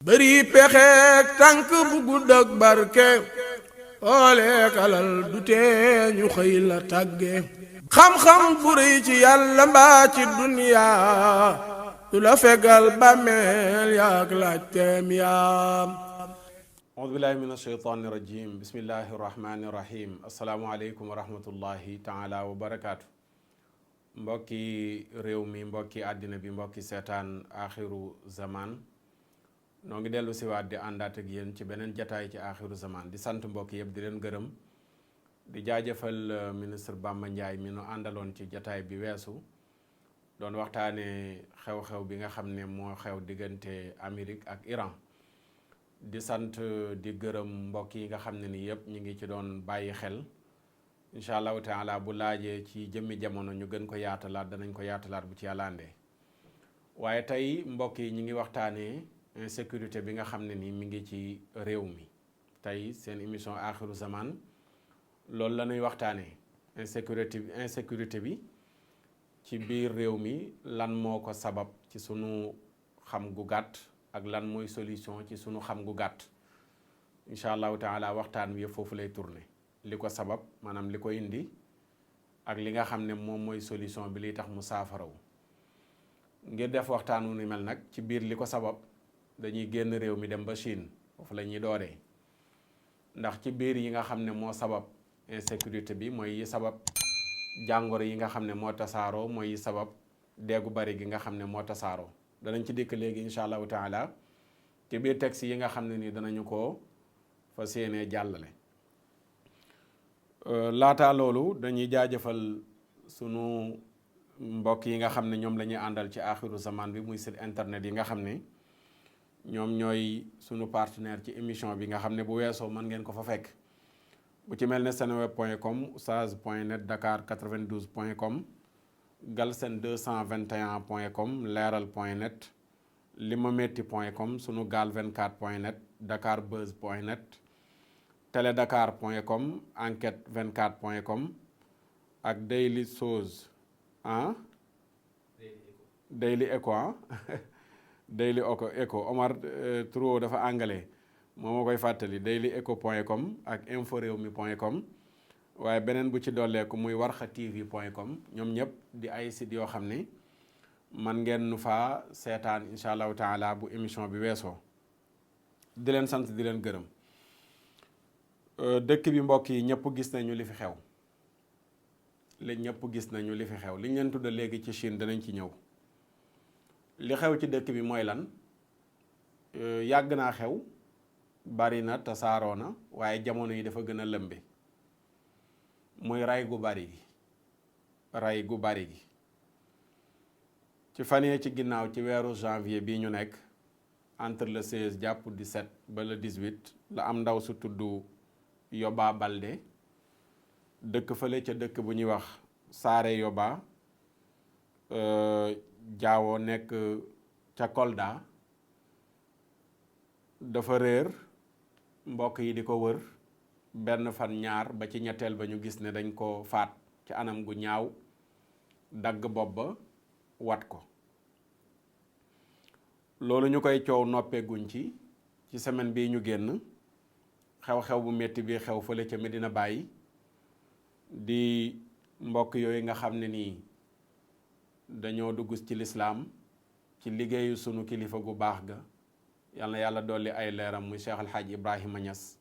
bëri pexeek tànk bu gudd ak barke ooleek alal du tee ñu xëy la tàgge xam-xam bu rëy ci yàlla mbaa ci duniyaa du la fegal bàmmeel yaak laajteem yaam. audu billahi min asheytaani rajim bismillahi rahmaani rahim asalaamualeykum wa rahmatullahi taala wa barakaatu. mbokki réew mi mbokki àddina bi mbokki seetaan axiru zaman noo ngi dellu siwaat di àndaat ak yéen ci beneen jataay ci axiru zaman di sant mbokk yëpp di leen gërëm di jaajëfal ministre Bamba Ndiaye mi nu àndaloon ci jataay bi weesu doon waxtaane xew-xew bi nga xam ne moo xew diggante Amérique ak Iran. di sant di gërëm mbokk yi nga xam ne ni yëpp ñu ngi ci doon bàyyi xel incha allahu taala bu laajee ci jëmmi jamono ñu gën ko yaatalaat danañ ko yaatalaat bu ci yàlla àndee. waaye tey mbokk yi ñu ngi waxtaanee insécurité bi nga xam ne ni mi ngi ci réew mi tey seen émission axiru zaman loolu la ñuy waxtaanee insécurité bi ci biir réew mi lan moo ko sabab ci sunu xam gu gàtt ak lan mooy solution ci sunu xam gu gàtt incha allahu taala waxtaan wi yëpp foofu lay tourné li ko sabab maanaam li ko indi ak li nga xam ne moom mooy solution bi liy tax mu saafaraw. ngir def waxtaan wu ni mel nag ci biir li ko sabab dañuy génn réew mi dem ba Chine foofu la ñuy dooree ndax ci biir yi nga xam ne moo sabab insécurité bi mooy yi sabab jàngoro yi nga xam ne moo tasaaroo mooy yi sabab deegu bari gi nga xam ne moo tasaaroo danañ ci dikk léegi incha allahu taala ci biir texte yi nga xam ne nii danañu ko fas yéenee jàllale. laataa loolu dañuy jaajëfal sunu mbokk yi nga xam ne ñoom la ñuy àndal ci axiru zaman bi muy site internet yi nga xam ne ñoom ñooy sunu partenaire ci émission bi nga xam ne bu weesoo mën ngeen ko fa fekk bu ci mel ne seneweb.com oustaz.net dakar 92.com galsen 221.com leeral.net limametti.com sunu gaal 24.net dakarbuzz.net teledakar.com enquête 24.com ak daily chose daily echo daily echo Omar Trout dafa anglais moo ma koy fàttali dailyecho.com ak inforewmi.com waaye beneen bu ci dolleeku muy warxa tv.com ñoom ñëpp di ay site yoo xam ne man ngeen nu faa seetaan incha allahu taala bu émission bi weesoo di leen sant di leen gërëm. dëkk bi mbokk yi ñëpp gis nañu li fi xew li ñu leen tudda léegi ci Chine danañ ci ñëw. li xew ci dëkk bi mooy lan yàgg naa xew bari na tasaaroo na waaye jamono yi dafa gën a lëmbe muy ray gu bari gi ci fan yee ci ginnaaw ci weeru janvier bii ñu nekk entre le 16 jàpp 17 ba le 18 la am ndaw su tudd Yoba Balde dëkk fële ca dëkk bu ñuy wax Saare Yoba Jaawoo nekk ca Kolda dafa réer mbokk yi di ko wër benn fan ñaar ba ci ñetteel ba ñu gis ne dañ ko faat ci anam gu ñaaw dagg bopp ba wat ko loolu ñu koy coow noppeeguñ ci semaine bii ñu génn xew-xew bu metti bi xew fële ca Medina Baye di mbokk yooyu nga xam ne nii dañoo dugg ci lislaam ci liggéeyu sunu kilifa gu baax ga yal na yàlla dolli ay leeram muy Cheikh Alhaaj Ibrahima Niass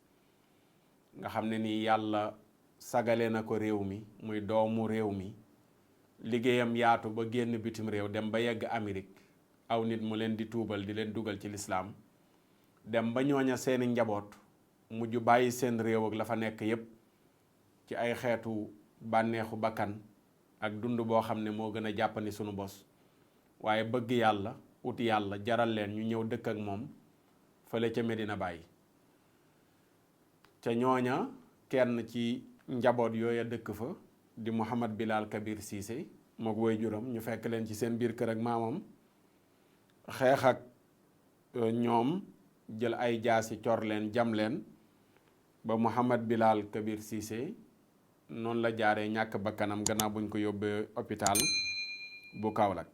nga xam ne nii yàlla sagale na ko réew mi muy doomu réew mi liggéeyam yaatu ba génn bitim réew dem ba yegg Amérique aw nit mu leen di tuubal di leen dugal ci lislaam dem ba ñooña seeni njaboot mujj bàyyi seen réew ak la fa nekk yépp ci ay xeetu bànneexu bakkan ak dund boo xam ne moo gën a jàppandi sunu bos waaye bëgg yàlla ut yàlla jaral leen ñu ñëw dëkk ak moom fële ca Medina Baye ca ñooña kenn ci njaboot yooya dëkk fa di Mouhamad Bilal Kabir Cissé mook waajuram ñu fekk leen ci seen biir kër ak maamam xeex ak ñoom jël ay jaasi cor leen jam leen ba Mouhamad Bilal Kabir Cissé noonu la jaaree ñàkk bakkanam gannaaw buñ ko yóbbee hôpital bu Kaolack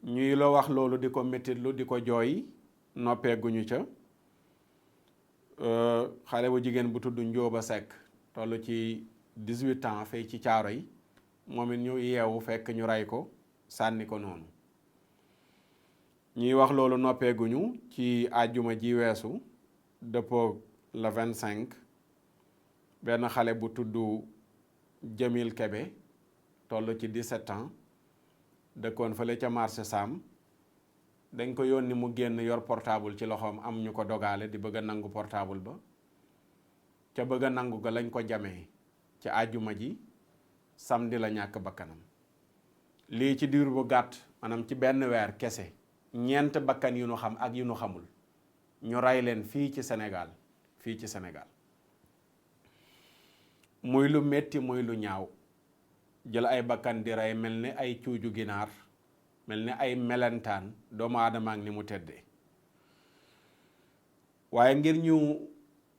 ñuy la wax loolu di ko mettitlu di ko jooy noppeeguñu ca xale bu jigéen bu tudd Njóoba Sekk toll ci 18 ans fay ci caaro yi moom it ñu yeewu fekk ñu rey ko sànni ko noonu. ñuy wax loolu noppeeguñu ci àjjuma ji weesu dëppoo le 25 benn xale bu tudd Jamil Kebe toll ci 17 ans dëkkoon fële ca marché Sam dañ ko yónni mu génn yor portable ci loxoom am ñu ko dogaale di bëgg a nangu portable ba ca bëgg a nangu ga lañ ko jamee ci àjjuma ji samedi la ñàkk bakkanam. lii ci diir bu gàtt maanaam ci benn weer kese ñeent bakkan yu nu xam ak yu nu xamul ñu rey leen fii ci Sénégal muy lu metti muy lu ñaaw jël ay bakkan di rey mel ni ay cuuju ginaar mel ni ay melentaan doomu aadama ak ni mu teddee. waaye ngir ñu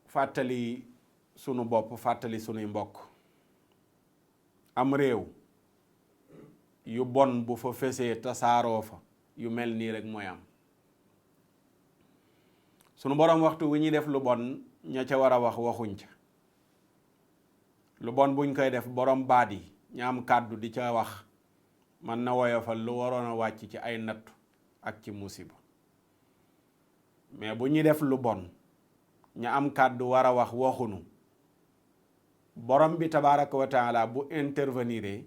fàttali sunu bopp fàttali sunuy mbokk am réew yu bon bu fa fesee tasaaroo fa yu mel nii rek mooy am. sunu boroom waxtu wi ñuy def lu bon ña ca war a wax waxuñ ca lu bon buñ koy def boroom baat yi ña am kàddu di ca wax man na woyofal lu waroon a wàcc ci ay nattu ak ci musiba mais bu ñuy def lu bon ña am kàddu war a wax waxunu borom bi tabaaraka wa taala bu intervenir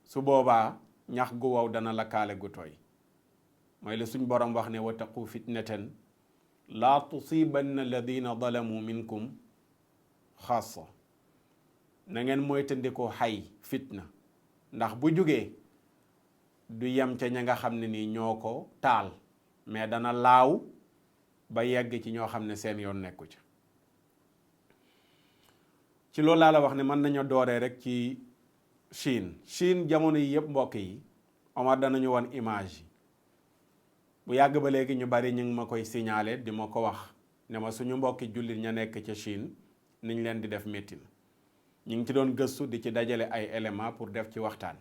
su boobaa ñax gu wow dana lakkaale gu tooy mooy la suñ borom wax ne wattaqu fitnatan laa tusibanna alladina zalamu minkum xaasa na ngeen moytandikoo xay fitna ndax bu jugee du yem ca ña nga xam ne nii ñoo ko taal mais dana laaw ba yegg ci ñoo xam ne seen yoon nekku ca. ci loolu laa la wax ne mën nañu dooree rek ci Chine jamono yi yëpp mbokk yi Omar danañu won image yi bu yàgg ba léegi ñu bari ñu ngi ma koy signaler di ma ko wax ne ma suñu mbokki jullit ña nekk ca Chine niñ leen di def métti na ñu ngi ci doon gëstu di ci dajale ay éléments pour def ci waxtaan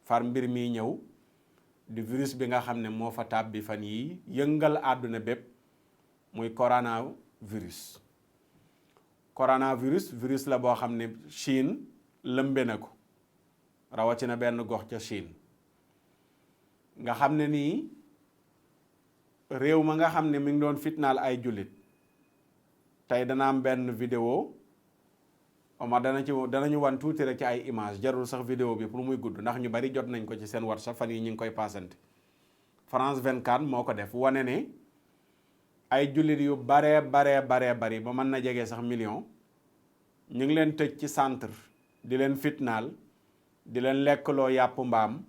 far mbir mi ñëw di virus bi nga xam ne moo fa tàbbi fan yi yëngal àdduna bépp muy coronavirus virus la boo xam ne Chine lëmbe na ko rawatina benn gox ca Chine nga xam ne nii réew ma nga xam ne mi ngi doon fitnaal ay jullit tey dana am benn vidéo Omar danañu wan tuuti rek ci ay image jarul sax vidéo bi pour muy gudd ndax ñu bari jot nañ ko ci seen WhatsApp fan yi ñu ngi koy paasante France 24 moo ko def wane ne ay jullit yu baree bari ba mën na jege sax million ñu ngi leen tëj ci centre di leen fitnaal di leen lekkloo yàpp mbaam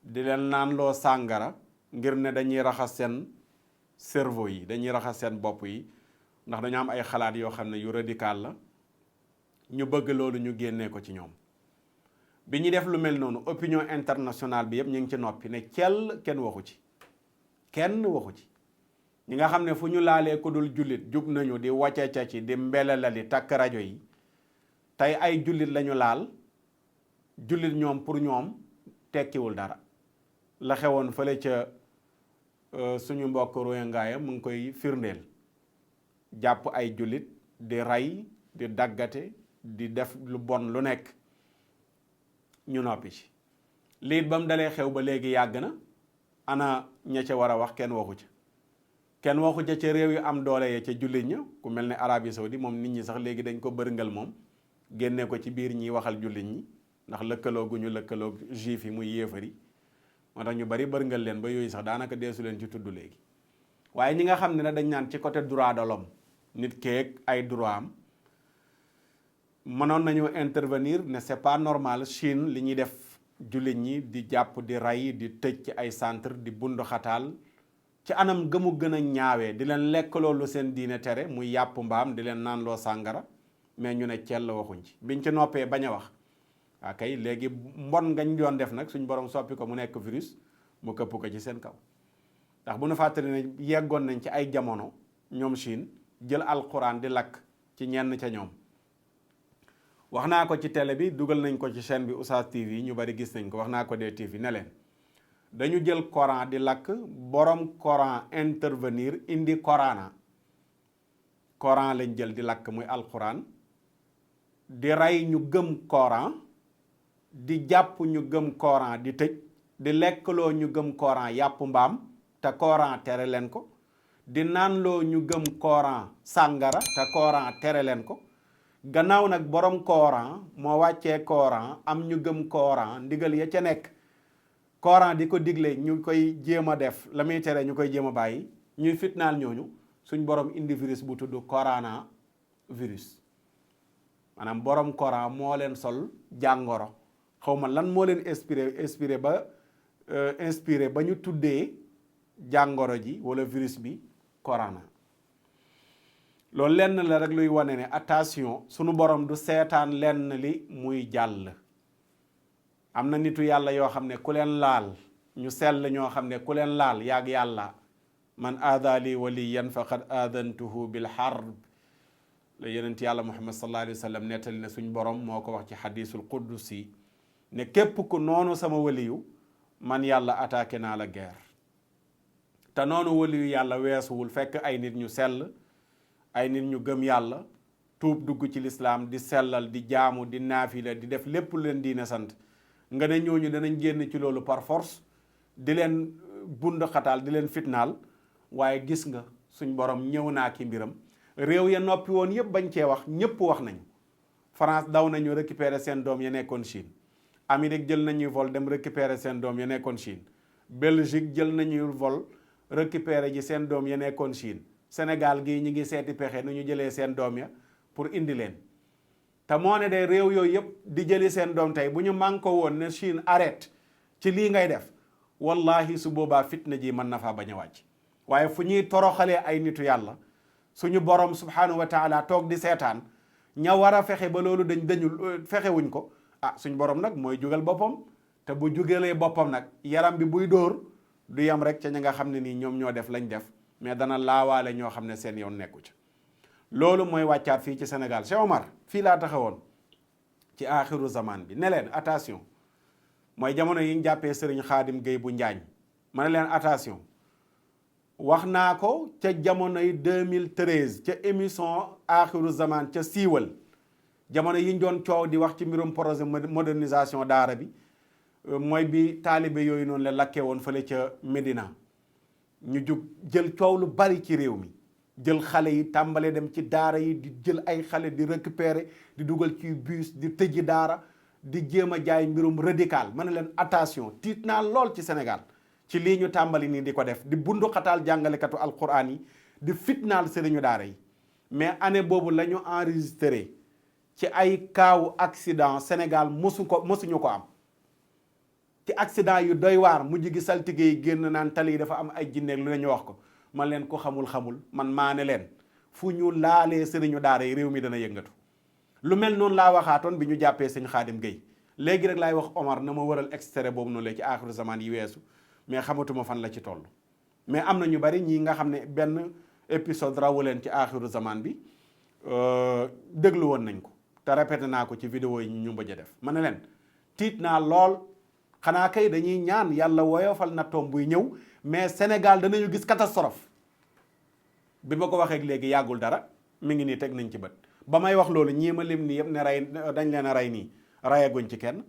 di leen naanloo sàngara ngir ne dañuy raxas seen cerveau yi dañuy raxas seen bopp yi ndax dañu am ay xalaat yoo xam ne yu radical la ñu bëgg loolu ñu génnee ko ci ñoom bi ñu def lu mel noonu opinion internationale bi yëpp ñu ngi ci noppi ne kenn waxu ci ñi nga xam ne fu ñu laalee ku dul jullit jug nañu di wacca ci di mbelelali takk rajo yi tey ay jullit lañu laal jullit ñoom pour ñoom tekkiwul dara la xewoon fële ca suñu mbokk Rohingya mu ngi koy firndeel jàpp ay jullit di rey di daggate di def lu bon lu nekk ñu noppi ci liit ba mu dalee xew ba léegi yàgg na ana ña ca war a wax kenn waxu ca réew yu am doole ya ca jullit ña ku mel ne Arabie Saoudi moom nit ñi sax léegi dañ ko bërngal moom génne ko ci biir ñiy waxal jullit ñi ndax lëkkaloo gu ñu lëkkaloo juif yi muy yéefari moo tax ñu bari bërngal leen ba yooyu sax daanaka deesu leen ci tudd léegi waaye ñi nga xam ne dañ naan ci côté droit de l'homme nit keeg ay droit am mënoon nañu intervenir ne c'est pas normal Chine li ñuy def jullit ñi di jàpp di rey di tëj ci ay centre di bundu xataal ci anam gëmu gën a ñaawee di leen lekk loolu seen diine tere muy yàpp mbaam di leen naan loo sàngara mais ñu ne cell waxuñ ci biñ ci noppee bañ a wax waa kay léegi mbon ngañ doon def nag suñ borom soppi ko mu nekk virus mu këpp ko ci seen kaw ndax bu nu fàttali ne yeggoon nañ ci ay jamono ñoom Chine jël alquran di lakk ci ñenn ca ñoom wax naa ko ci télé bi dugal nañ ko ci chaîne bi Oustaz TV ñu bari gis nañ ko wax naa ko DTV ne leen dañu jël Coran di lakk borom Coran intervenir indi Corana Coran lañ jël di lakk muy alquran di rey ñu gëm Coran di jàpp ñu gëm Coran di tëj di lekkloo ñu gëm Coran yàpp mbaam te Coran tere leen ko di naanloo ñu gëm Coran sàngara te Coran tere leen ko gannaaw nag borom Coran moo wàccee Coran am ñu gëm Coran ndigal ya ca nekk Coran di ko digle ñu koy jéem a def la muy tere ñu koy jéem a bàyyi ñuy fitnaal ñooñu suñ borom indi virus bu tudd corona virus maanaam borom Coran moo leen sol jàngoro xaw ma lan moo leen inspiré ba ñu tuddee jàngoro ji wala virus bi corona loolu lenn la rek luy wane ne attention sunu borom du seetaan lenn li muy jàll am na nitu yàlla yoo xam ne ku leen laal ñu sell ñoo xam ne ku leen laal yaag yàlla man aada li waliyan faqad aadantuhu bil harb la yonent yàlla muhammad sallallahu alayhi wa sallam nettali ne suñ borom moo ko wax ci xadisul quddusi ne képp ku noonu sama waliyu man yàlla attaqué naa la guerre te noonu waliyu yàlla weesuwul fekk ay nit ñu sell ay nit ñu gëm yàlla tuub dugg ci lislaam di sellal di jaamu di naafila di def lépp lu leen diine sant nga ne ñooñu danañ génn ci loolu par force di leen bund xataal di leen fitnaal waaye gis nga suñ borom ñëw naa ki mbiram réew ya noppi woon yëpp bañ cee wax ñëpp wax nañu France daw nañu récupérer seen doom ya nekkoon Chine Amérique jël nañuy vol dem récupérer seen doom ya nekkoon Chine Belgique jël nañuy vol récupérer ji seen doom ya nekkoon Chine Sénégal gii ñi ngi seeti pexe nu ñu jëlee seen doom ya pour indi leen te moo ne de réew yooyu yëpp di jëli seen doom tey bu ñu manko woon ne Chine arrête ci lii ngay def wallahi su boobaa fitna ji mën na faa bañ a wàcc waaye fu ñuy toroxalee ay nitu yàlla suñu borom subhanahu wa taala toog di seetaan ña war a fexe ba loolu dañul fexewuñ ko suñ borom nag mooy jugal boppam te bu jugalee boppam nag yaram bi buy dóor du yem rek ca ña nga xam ne nii ñoom ñoo def lañ def mais dana laawaale ñoo xam ne seen yoon nekku ci loolu mooy wàccaat fii ci Sénégal Cheikh Omar fii laa taxawoon ci aaxiru zaman bi ne leen attention mooy jamono yi ñu jàppee Serigne Khadim Gueye bu Njaañ ma ne leen attention wax naa ko ca jamonoy 2013 ca émission aaxiru zaman ca siiwal jamono yi ñu doon coow di wax ci mbirum projet modernisation daara bi mooy bi taalibe yooyu noonu la lakkee woon fële ca Médina ñu jug jël coow lu bari ci réew mi jël xale yi tàmbalee dem ci daara yi di jël ay xale di récupérer di dugal ci bus di tëji daara di jéem a jaay mbirum radical ma ne leen attention tiit naa lool ci Sénégal ci lii ñu tàmbali nii di ko def di bundu xataal jàngalekatu alquran yi di fitnaal sëriñu daara yi mais année boobu la ñu enregistré ci ay kaawu accident Sénégal mosuñu ko am ci accident yu doy waar mujj gi saltige yi génn naan tali yi dafa am ay jinneeg lu ne ñu wax ko man leen ko xamul man maa ne leen fu ñu laalee sëriñu daara yi réew mi dana yëngatu lu mel noonu laa waxaatoon bi ñu jàppee sëñ Khadim Gueye léegi rek laay wax Omar na ma waral extrait boobu noonu la ci aaxiru zaman yi weesu mais xamatuma fan la ci toll mais am na ñu bari ñii nga xam ne benn épisode rawu leen ci aaxiru zaman bi déglu woon nañ ko te répété naa ko ci vidéo yi ñu mbëj a def ma ne leen tiit naa lool xanaa kay dañuy ñaan yàlla woyofal na toom buy ñëw mais Sénégal danañu gis catastrophe bi ma ko waxee léegi yàggul dara mi ngi nii teg nañ ci bët ba may wax loolu ñii ma lim nii yëpp ne rey dañ leen a rey nii reyaguñ ci kenn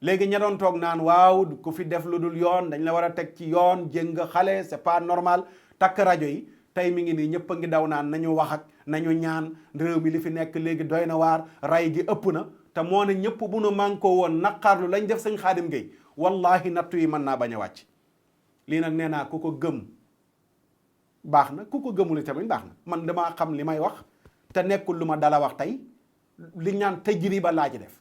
léegi ña doon toog naan waaw ku fi def lu dul yoon dañ la war a teg ci yoon jëng xale c'est pas normal takk rajo yi tey mi ngi nii ñëpp a ngi daw naan nañu wax ak nañu ñaan réew mi li fi nekk léegi doy na waar ray gi ëpp na te moo ne ñëpp bu nu mànkoo woon naqarlu lañ def sëñ Khadim Gueye wallahi nattu yi mën naa bañ a wàcc lii nag nee naa ku ko gëm baax na ku ko gëmul tamit baax na man damaa xam li may wax te nekkul lu ma dala wax tey li ñaan tajriba laa ci def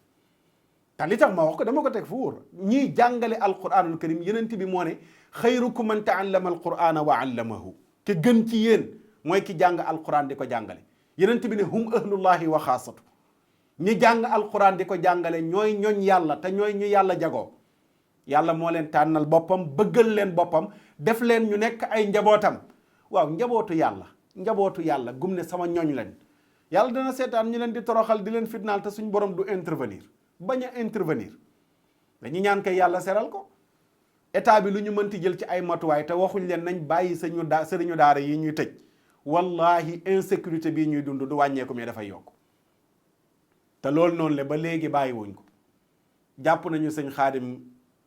te li tax ma wax ko dama ko teg fu wóor ñiy jàngale alquranul karim yenent bi moo ne xayrukum man taallama alqurana wa allamahu ki gën ci yéen mooy ki jàng alquran di ko jàngale yenent bi ne hum ahlullahi wa xaasatu ñi jàng alquran di ko jàngale ñooy ñooñ yàlla te ñooy ñu yàlla jagoo yàlla moo leen tànnal boppam bëggal leen boppam def leen ñu nekk ay njabootam waaw njabootu yàlla gum ne sama ñooñ lañ yàlla dana seetaan ñu leen di toroxal di leen fitnaal te suñ borom du intervenir bañ a intervenir dañuy ñaan kay yàlla seral ko état bi lu ñu mënti jël ci ay matuwaay te waxuñ leen nañ bàyyi sëriñu daara yi ñuy tëj wallahi insécurité bii ñuy dund du wàññeeku mais dafay yokk te loolu noonu le ba léegi bàyyiwuñ ko jàpp nañu sëñ Xaadim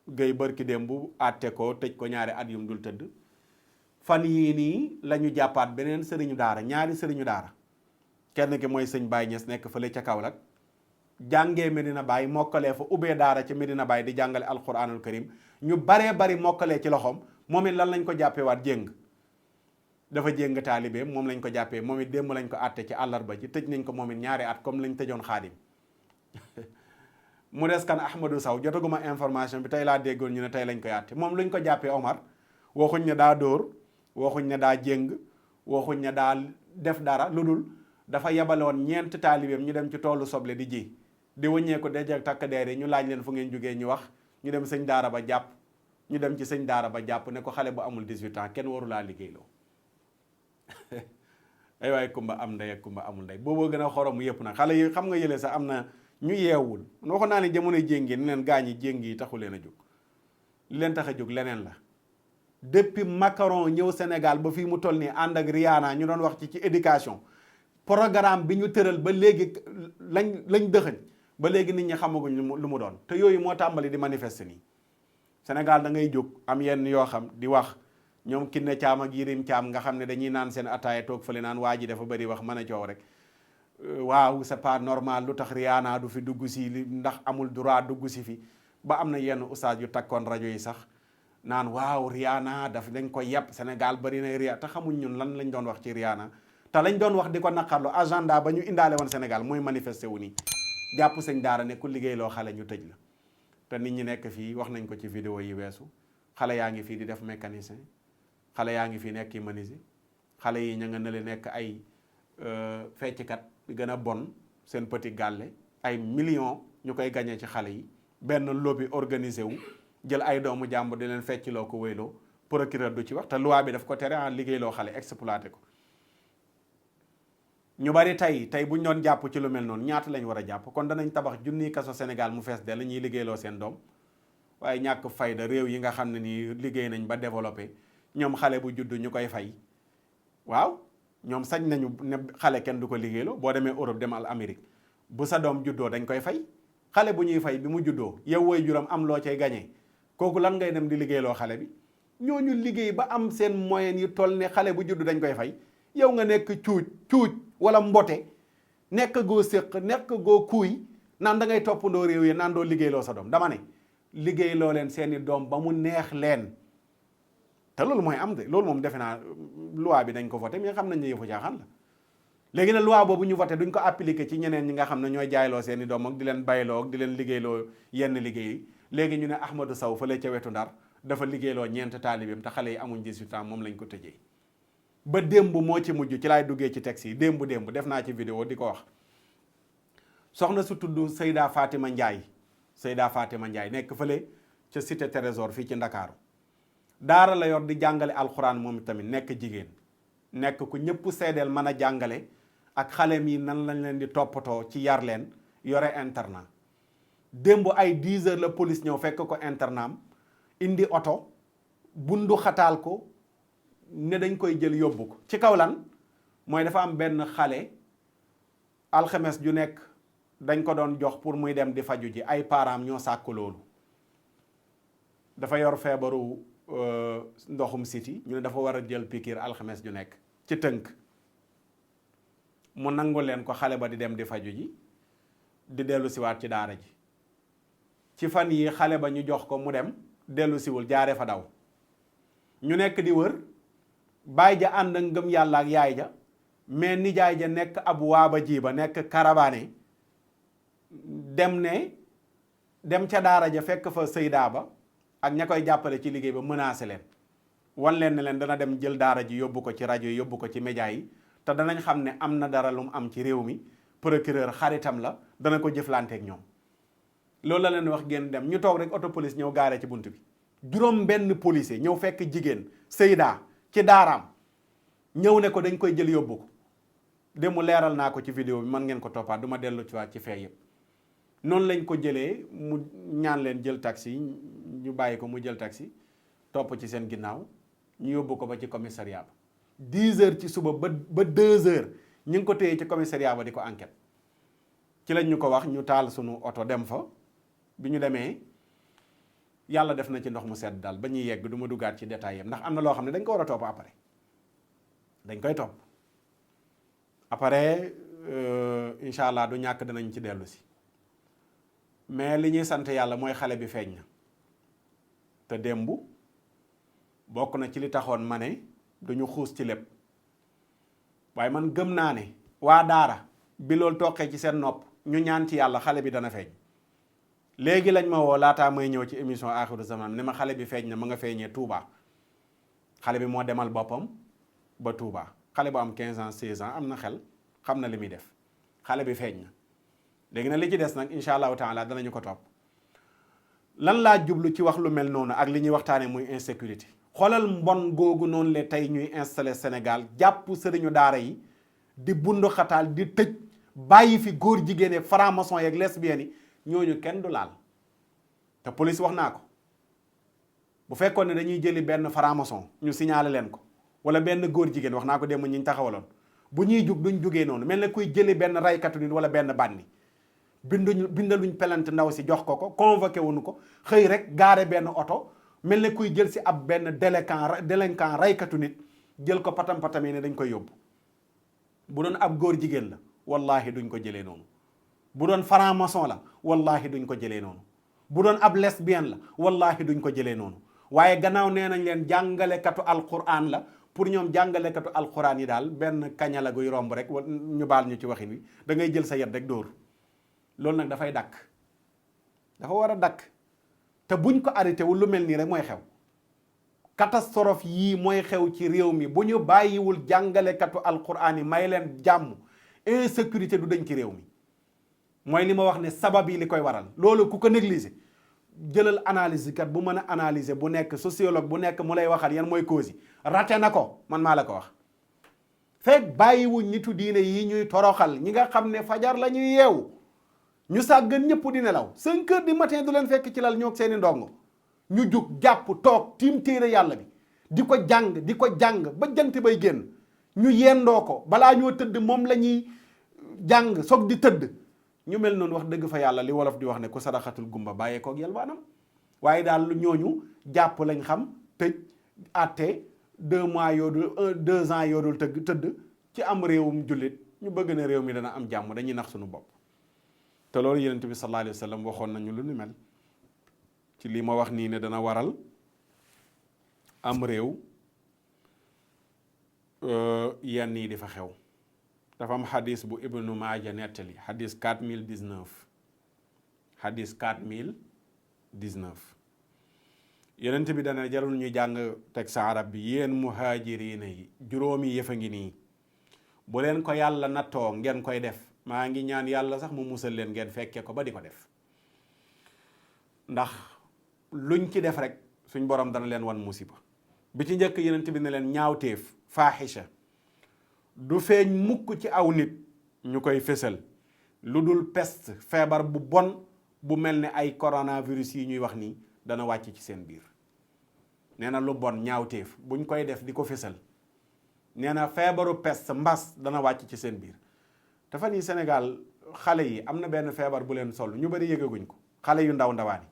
Gay bërki démb bu àtte ko tëj ko ñaari at yum dul tëdd fan yii nii la ñu jàppaat beneen sëriñu daara ñaari sëriñu daara kenn ki mooy sëñ Baye Niass nekk fële ca Kaolack jàngee Medina Baye mokkalee fa ubbee daara ca Medina Baye di jàngale alquranul karim ñu baree bari mokkalee ci loxoom moom it lan lañ ko jàppee waat jéng dafa jéng taalibeem moom lañ ko jàppee moom it démb lañ ko àtte ci àllarba ji tëj nañ ko moom it ñaari at comme lañ tëjoon Xaadim mu des kan Ahmadou Sow jotaguma information bi tey laa déggoon ñu ne tey lañ koy àtte moom luñ ko jàppee Omar waxuñ ne daa dóor waxuñ ne daa jéng waxuñ ne daa def dara lu dul dafa yebaloon ñeent taalibeem ñu dem ci toolu soble di ji di wëññeeku dajeg takk deer yi ñu laaj leen fu ngeen jógee ñu wax ñu dem sëñ daara ba jàpp ñu dem ci sëñ daara ba jàpp ne ko xale bu amul 18 ans kenn waru laa liggéeyloo ay waaye kumba am ndey ak kumba amul ndey booboo gën a xoromu yëpp nag xale yi xam nga yële sax am na ñu yeewul waxoon naa ne jamono jéngi ni leen gaañi jéngi yi taxu leen a jóg li leen tax a jóg leneen la depuis Macron ñëw Sénégal ba fii mu toll nii ànd ak Rihanna ñu doon wax ci éducation programme bi ñu tëral ba léegi lañ dëxëñ ba léegi nit ñi xamaguñ lu mu doon te yooyu moo tàmbali di manifester nii Sénégal da ngay jóg am yenn yoo xam di wax ñoom Kiné Thiam ak Yirim Thiam nga xam ne dañuy naan seen ataaya toog fële naan waa ji dafa bëri wax mën a coow rek waaw c'est pas normal lu tax Rihanna du fi dugg si ndax amul droit dugg si fi ba am na yenn ustaas yu takkoon rajo yi sax naan waaw Rihanna dañ ko yàpp Sénégal bëri na Rihanna te xamuñ ñun lan lañ doon wax ci Rihanna te lañ doon wax di ko naqarlu agenda ba ñu indaale woon Sénégal mooy manifesté wu nii jàpp sëñ daara ne ku liggéeyloo xale ñu tëj la te nit ñi nekk fii wax nañ ko ci vidéo yi weesu xale yaa ngi fii di def mécanicien xale yaa ngi fii nekk menuisier xale yi ña nga ne le nekk ay fecckat di gën a bon seen petit gàlle ay millions ñu koy gañee ci xale yi benn lobby organisé wu jël ay doomu jàmbur di leen feccloo ko wéyloo procureur du ci wax te loi bi daf ko tere en liggéeyloo xale exploité ko ñu bari tey bu ñu doon jàpp ci lu mel noonu ñaata lañ war a jàpp kon danañ tabax junniy kaso Sénégal mu fees de la ñuy liggéeyloo seen doom waaye ñàkk fayda réew yi nga xam ne nii liggéey nañ ba développé ñoom xale bu juddu ñu koy fay waaw ñoom sañ nañu ne xale kenn du ko liggéeyloo boo demee Europe demal Amérique bu sa doom juddoo dañ koy fay xale bu ñuy fay bi mu juddoo yow woy juram am loo cay gañee kooku lan ngay dem di liggéeyloo xale bi ñooñu liggéey ba am seen moyen yu toll ne xale bu juddu dañ koy fay yow nga nekk cuuj wala mbote nekk goo séq nekk goo kuuy naan da ngay toppandoo réew yi naan doo liggéeyloo sa doom dama ne liggéeyloo leen seeni doom ba mu neex leen te loolu mooy am de loolu moom defe naa loi bi dañ ko voté mais xam nañ ne yëfu caaxaan la léegi nag loi boobu ñu voté duñ ko appliqué ci ñeneen ñi nga xam ne ñooy jaayloo seeni doom ak di leen bayloo ak di leen liggéeyloo yenn liggéey léegi ñu ne Ahmadou Sow fële ca wetu Ndar dafa liggéeyloo ñeent taalibeem te xale yi amuñ 18 ans moom lañ ko tëjee ba démb moo ci mujj ci laay duggee ci texte yi démb def naa ci vidéo di ko wax soxna su tudd Seyda Fatima Ndiaye nekk fële ca cité Trésor fii ci Ndakaaru daara la yor di jàngale alxuraan moom tamit nekk jigéen nekk ku ñëpp seedeel mën a jàngale ak xale mi nan lañ leen di toppatoo ci yar leen yore internat démb ay 10 heures la police ñëw fekk ko internam indi oto bundu xataal ko ne dañ koy jël yóbbu ko ci kaw lan mooy dafa am benn xale alxames ju nekk dañ ko doon jox pour muy dem di faju ji ay parents ñoo sàkk loolu dafa yor feebaru ndoxum siti ñu ne dafa war a jël pikiir alxames ju nekk ci tënk mu nangu leen ko xale ba di dem di faju ji di dellu siwaat ci daara ji ci fan yi xale ba ñu jox ko mu dem dellu siwul jaare fa daw ñu nekk di wër baay ja ànd ak ngëm yàlla ak yaay ja mais nijaay ja nekk ab waaba jiiba nekk karabaane dem ca daara ja fekk fa sëydaa ba ak ña koy jàppale ci liggéey ba menacé leen wan leen ne leen dana dem jël daara ji yóbbu ko ci rajo yi yóbbu ko ci média yi te danañ xam ne am na dara lu mu am ci réew mi procureur xaritam la dana ko jëflanteek ñoom loolu la leen wax génn dem ñu toog rek auto police ñëw gaare ci bunt bi juróom benn policier ñëw fekk jigéen sëydaa ci daaraam ñëw ne ko dañ koy jël yóbbu ko démb leeral naa ko ci vidéo bi man ngeen ko toppaat du ma dellu ci waat ci fee yëpp noonu lañ ko jëlee mu ñaan leen jël taxi ñu bàyyi ko mu jël taxi topp ci seen ginnaaw ñu yóbbu ko ba ci commissariat ba 10 heures ci suba ba 2 heures ñu ngi ko téye ci commissariat ba di ko enquête ci lañ ñu ko wax ñu taal sunu oto dem fa bi ñu demee yàlla def na ci ndox mu sedd daal ba ñuy yegg du ma duggaat ci détail yam ndax am na loo xam ne dañ ko war a topp après dañ koy topp après incha allah du ñàkk danañ ci dellu si mais li ñuy sant yàlla mooy xale bi feeñ na te démb bokk na ci li taxoon ma ne duñu xuus ci lépp waaye man gëm naa ne waa daara bi loolu toqee ci seen nopp ñu ñaan ci yàlla xale bi dana feeñ léegi lañ ma woo laataa may ñëw ci émission Axiru Zaman ne ma xale bi feeñ na ma nga feeñee Touba xale bi moo demal boppam ba Touba xale bu am 15 ans 16 ans am na xel xam na li muy def xale bi feeñ na léegi nag li ci des nag incha allahu taala danañu ko topp lan laa jublu ci wax lu mel noonu ak li ñuy waxtaanee muy insécurité xoolal mbon googu noonu le tey ñuy installé Sénégal jàpp sëriñu daara yi di bundu xataal di tëj bàyyi fi góor jigéen ak franc-maçon yeeg lesbiennes yi ñooñu kenn du laal te police wax naa ko bu fekkoon ne dañuy jëli benn franc-maçon ñu signalé leen ko wala benn góor jigéen wax naa ko démb ñi ñu taxawaloon bu ñuy jug duñ jugee noonu mel ne kuy jëli benn raykatu nit wala benn bànni bindaluñ pelante ndaw si jox ko convoqué wuñu ko xëy rek gaare benn oto mel ne kuy jël si ab benn délinquant raykatu nit jël ko patam-patamee ne dañ koy yóbbu bu doon ab góor jigéen la wallahi duñ ko jëlee noonu bu doon franc-maçon la wallahi duñ ko jëlee noonu bu doon ab lesbienne la wallahi duñ ko jëlee noonu waaye gannaaw nee nañ leen jàngalekatu alquran la pour ñoom jàngalekatu alquran yi daal benn kaña la guy romb rek ñu baal ñu ci waxin wi da ngay jël sa yet rek dóor loolu nag dafay dakk dafa war a dakk te buñ ko arrêté wul lu mel nii rek mooy xew catastrophe yii mooy xew ci réew mi bu ñu bàyyiwul jàngalekatu alquran yi may leen jàmm insécurité du dañ ci réew mi mooy li ma wax ne sabab yi li koy waral loolu ku ko négliger jëlal analyse kat bu mën a analyser bu nekk sociologue bu nekk mu lay waxal yan mooy cause yi raté na ko man maa la ko wax fekk bàyyiwuñ nitu diine yi ñuy toroxal ñi nga xam ne fajar la ñuy yeewu ñu sàggan ñëpp di nelaw 5 heures du matin du leen fekk ci lal ñoo seeni ndongo ñu jug jàpp toog tiim téere yàlla bi di ko jàng ba jant bay génn ñu yendoo ko balaa ñoo tëdd moom la ñuy jàng soog di tëdd ñu mel noonu wax dëgg fa yàlla li wolof di wax ne ku sadaxatul gumba bàyyee koog yalwaanam waaye daal ñooñu jàpp lañ xam tëj àtte 2 mois yoodul 2 ans yoodul tëdd ci am réewum jullit ñu bëgg ne réew mi dana am jàmm dañuy nax suñu bopp te loolu yonent bi sallallahu alayhi wa sallam waxoon nañu lu ni mel ci lii ma wax nii ne dana waral am réew yenn yi di fa xew dafa am xadis bu ibnu maaja nettali xadis 4019 xadis 4019 yonent bi dana jarul ñu jàng teg sa arab bi yéen muhaajiriina yi juróomi yëf a ngi nii bu leen ko yàlla nattoo ngeen koy def maa ngi ñaan yàlla sax mu musal leen ngeen fekke ko ba di ko def ndax luñ ci def rek suñ borom dana leen wan musiba bi ci njëkk yonent bi ne leen ñaawteef faaxisha du feeñ mukk ci aw nit ñu koy fésal lu dul peste feebar bu bon bu mel ne ay coronavirus yi ñuy wax nii dana wàcc ci seen biir nee na lu bon ñaawteef buñ koy def di ko fésal nee na feebaru peste mbas dana wàcc ci seen biir dafa ni Sénégal xale yi am na benn feebar bu leen sol ñu bari yëgaguñ ko xale yu ndaw ndawaan yi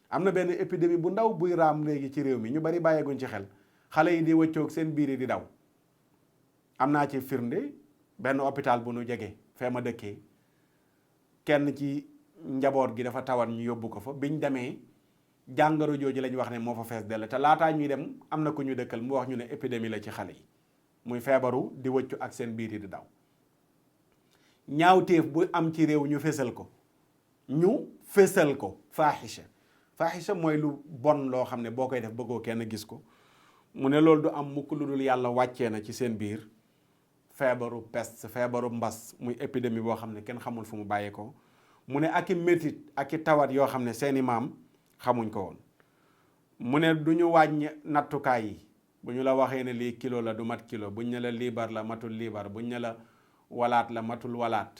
am na benn épidémie bu ndaw buy raam léegi ci réew mi ñu bari bàyyeeguñ ci xel xale yi di wëccoog seen biir yi di daw am naa ci firnde benn hôpital bu nu jege fee ma dëkkee kenn ci njaboot gi dafa tawat ñu yóbbu ko fa biñ demee jàngoro jooju lañ wax ne moo fa fees dell te laataa ñuy dem am na ku ñu dëkkal mu wax ñu ne épidémie la ci xale yi muy feebaru di wëccu ak seen biir yi di daw ñaawteef bu am ci réew ñu fésal ko faaxisha mooy lu bon loo xam ne boo koy def bëggoo kenn gis ko mu ne loolu du am mukk lu dul yàlla wàccee na ci seen biir feebaru peste feebaru mbas muy épidémie boo xam ne kenn xamul fu mu bàyyee ko mu ne ak i métit ak i tawat yoo xam ne seeni maam xamuñ ko woon mu ne du ñu wàññi nattukaay yi bu ñu la waxee ne lii kilo la du mat kilo buñ ne la liibar la matul liibar buñ ne la walaat la matul walaat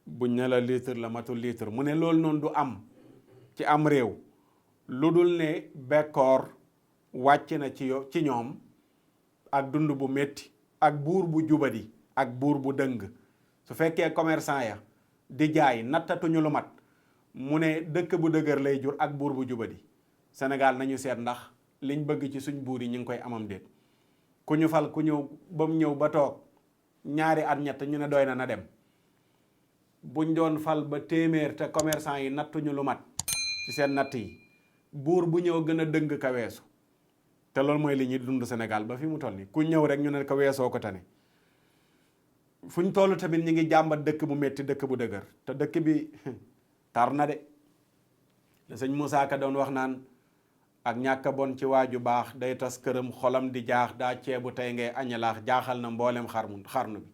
buñ ne la litre la matul litre mu ne loolu noonu du am ci am réew lu dul ne bekkoor wàcc na ci ñoom ak dund bu metti ak buur bu jubadi ak buur bu dëng. su fekkee commerçant ya di jaay nattatuñu lu mat mu ne dëkk bu dëgër lay jur ak buur bu jubadi. Sénégal nañu seet ndax liñ bëgg ci suñ buur yi ñu ngi koy amam déet. ku ñu fal ku ñëw ba mu ñëw ba toog ñaari at ñett ñu ne doy na dem. buñ doon fal ba téeméer te commerçant yi nattuñu lu mat ci seen natt yi buur bu ñëw gën a dëng ka weesu. te loolu mooy li ñuy dund Sénégal ba fi mu toll nii ku ñëw rek ñu ne ko weesoo ko tane. fuñ toll tamit ñu ngi jàmbat dëkk bu metti dëkk bu dëgër te dëkk bi tar na de. le sëñ Moussa Ka doon wax naan ak ñàkk bon ci waaju baax day tas këram xolam di jaax daa ceebu tey ngay añalaax jaaxal na mboolem xarnu bi.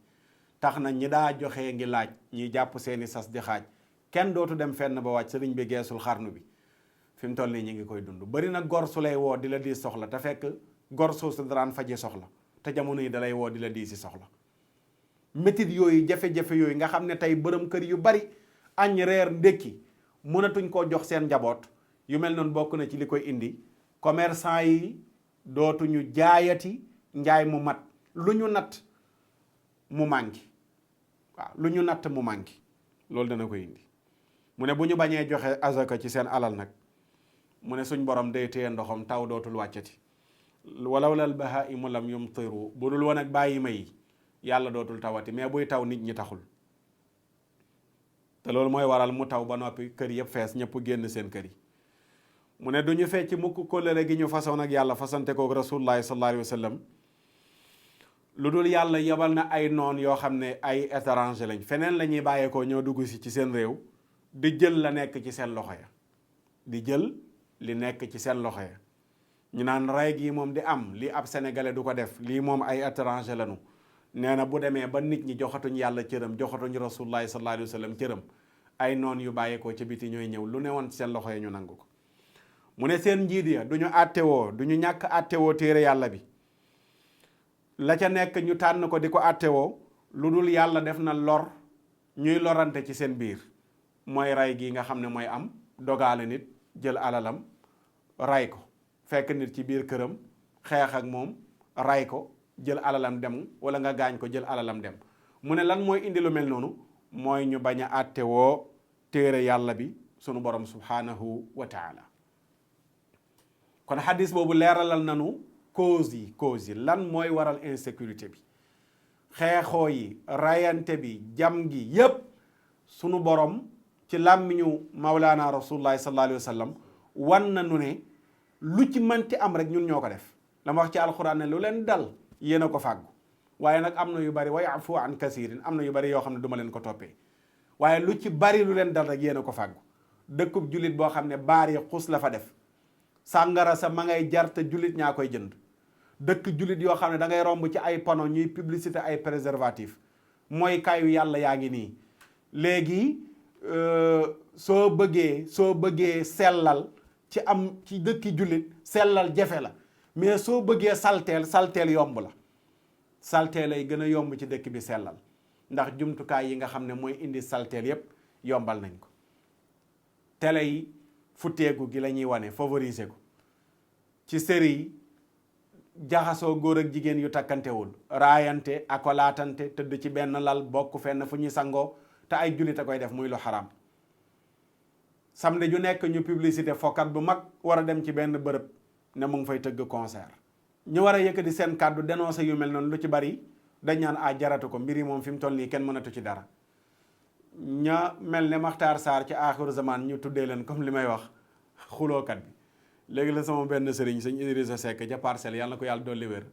tax na ñi daa joxe ngi laaj ñiy jàpp seeni sas di xaaj kenn dootu dem fenn ba wàcc sëriñ bi geesul xarnu bi. fi mu toll nii ñu ngi koy dund bari na gor su lay woo di la di soxla te fekk gor soo sa daraan faje soxla te jamono yi dalay woo di la di si soxla. métit yooyu jafe-jafe yooyu nga xam ne tey bërëm kër yu bari añ reer ndékki mënatuñ koo jox seen njaboot yu mel noonu bokk na ci li koy indi. commerçant yi dootuñu jaayati njaay mu mat lu ñu natt mu manqué waaw lu ñu natt mu manqué loolu dana koy indi. mu ne bu ñu bañee joxe azaka ci seen alal nag mu ne suñ borom day téye ndoxam taw dootul wàccati. walaw lal bahaimu lam yumtiru bu dul woon ak bàyyi ma yi yàlla dootul tawati mais buy taw nit ñi taxul. te loolu mooy waral mu taw ba noppi kër yëpp fees ñëpp génn seen kër yi. mu ne du ñu fecc mukk kóllëre gi ñu façon ak yàlla fasante kook rasulullahi sallallahu alayhi wa sallam lu dul yàlla yebal na ay noon yoo xam ne ay étranger lañ feneen la ñuy bàyyeekoo ñoo dugg si ci seen réew di jël la nekk ci seen loxo ya di jël li nekk ci seen loxo ya. ñu naan rey gi moom di am lii ab sénégalais du ko def lii moom ay étranger lañu. nee na bu demee ba nit ñi joxatuñ yàlla cëram joxatuñ rasulullahi sallallahu alayhi wa sallam cëram ay noon yu bàyyeekoo ci biti ñooy ñëw lu ne woon seen loxo ya ñu nangu ko. mu ne seen njiit ya du ñu àttewoo du ñu ñàkk àttewoo téere yàlla bi la ca nekk ñu tànn ko di ko àttewoo lu dul yàlla def na lor ñuy lorante ci seen biir mooy ray gi nga xam ne mooy am dogaale nit jël alalam ray ko fekk nit ci biir këram xeex ak moom ray ko jël alalam dem wala nga gaañ ko jël alalam dem. mu ne lan mooy indi lu mel noonu mooy ñu bañ a àttewoo téere yàlla bi sunu borom subhanahu wa taala. kon xadis boobu leeralal nanu cause yi lan mooy waral insécurité bi xeexoo yi rayante bi jam gi yépp sunu borom ci làmmiñu Mawlaana Rasulullahi sallallahu alayhi wa sallam wan nanu ne lu ci mënti am rek ñun ñoo ko def. la ma wax ci alxuraan ne lu leen dal yéen a ko fàggu waaye nag am na yu bari wa ya'fu an kasiirin am na yu bari yoo xam ne duma leen ko toppee waaye lu ci bari lu leen dal rek yéen a ko fàggu. dëkkub jullit boo xam ne baar yi xus la fa def sàngara sa ma ngay jar te jullit ñaa koy jënd. dëkk jullit yoo xam ne da ngay romb ci ay panneau ñuy publicité ay préservatif mooy kayu yàlla yaa ngi nii. léegi soo bëggee sellal ci dëkki jullit sellal jafe la mais soo bëggee salteel yomb la. salteel ay gën a yomb ci dëkk bi sellal ndax jumtukaay yi nga xam ne mooy indi salteel yépp yombal nañ ko. télé yi futteeku gi la ñuy wane favoriser ko ci série yi jaxasoo góor ak jigéen yu takkantewul raayante akolaatante tëdd ci benn lal bokk fenn fu ñuy sangoo te ay jullit a koy def muy lu xaraam. samedi ju nekk ñu publicité fokkat bu mag war a dem ci benn bërëb ne mu ngi fay tëgg concert ñu war a yëkkati seen kàddu dénoncé yu mel noonu lu ci bari dañ naan a jaratu ko mbir yi moom fi mu toll nii kenn mënatu ci dara. ña mel ne Maxtaar Sarr ci aaxiru zaman ñu tuddee leen comme li may wax xulookat bi. léegi la sama benn sëriñ sëñ Idrissa Seck ca Parcelles yàlla na ko yàlla dolli wér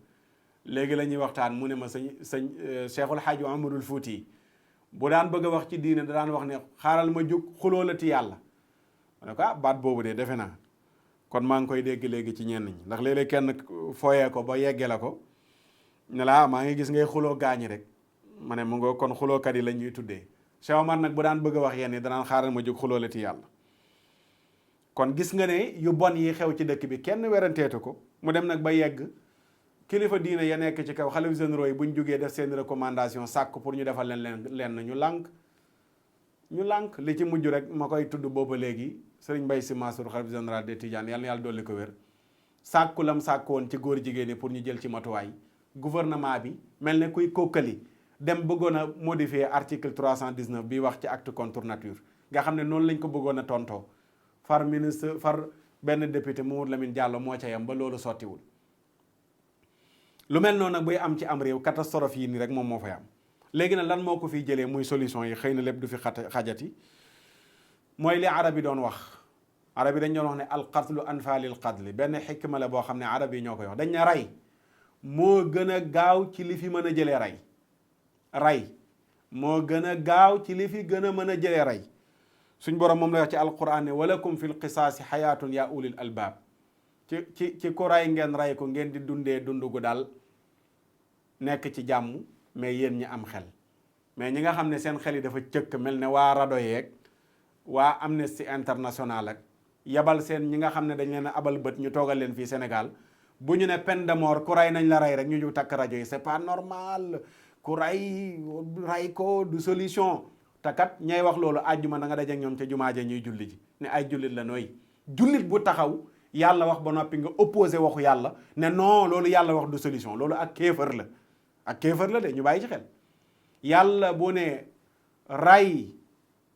léegi la ñuy waxtaan mu ne ma sëñ Cheikhul Hadji Amadul Fouti bu daan bëgg a wax ci diine da daan wax ne xaaral ma jóg xuloolati yàlla. ma ne ko baat boobu de defe naa kon maa ngi koy dégg léegi ci ñenn ñi ndax léeg-léeg kenn fooyee ko ba yeggee la ko ne la maa ngi gis ngay xuloo gaañi rek ma ne mu nga kon xulookat yi la ñuy tuddee. Cheikh Omar nag bu daan bëgg a wax yenn yi danaan xaaral ma jóg xuloolati yàlla. kon gis nga ne yu bon yi xew ci dëkk bi kenn weranteetu ko mu dem nag ba yegg kilifa diine ya nekk ci kaw xalif généraux yi bu ñu jógee def seen recommandation sàkk pour ñu defal leen ñu lànk li ci mujj rek ma koy tudd booba léegi Sëriñ Mbay Si Mansour xalifa général des Tidianes yàlla na yàlla dolli ko wér sàkku lam sàkku woon ci góor jigéen ñi pour ñu jël ci matuwaay gouvernement bi mel ne kuy kokkali dem bëggoon a modifier article 319 bi wax ci acte contre nature nga xam ne noonu lañ ko bëggoon a tontoo far ministre far benn député Mamadou Lamine Diallo moo ca yam ba loolu sottiwul lu mel noonu nag buy am ci am réew catastrophe yi nii rek moom moo fay am léegi nag lan moo ko fiy jëlee muy solution yi xëy na lépp du fi xajati mooy li arab yi doon wax arab yi dañ doon wax ne alqatlu anfa lil qatli benn xikma la boo xam ne arab yi ñoo koy wax dañ ne rey moo gën a gaaw ci li fi mën a jëlee rey rey moo gën a gaaw ci li fi gën a mën a jëlee rey suñ borom moom la wax ci alquran ne walakum fil qisaasi xayaatun yaa ulil albaab ci ku rey ngeen rey ko ngeen di dundee dund gu daal nekk ci jàmm mais yéen ñi am xel mais ñi nga xam ne seen xel yi dafa cëkk mel ne waa rado yeeg waa Amnesty International ak yabal seen ñi nga xam ne dañ leen a abal bët ñu toogal leen fii Sénégal bu ñu ne peine de mort ku rey nañ la rey rek ñu ñu takk rajo yi c'est pas normal ku rey ko du solution te kat ñay wax loolu àjjuma da nga daje ak ñoom ca jumaa ja ñuy julli ji ne ay jullit la nooy jullit bu taxaw yàlla wax ba noppi nga opposé waxu yàlla ne non loolu yàlla wax du solution loolu ak kéefër la ak kéefër la de ñu bàyyi ci xel yàlla bu ne ray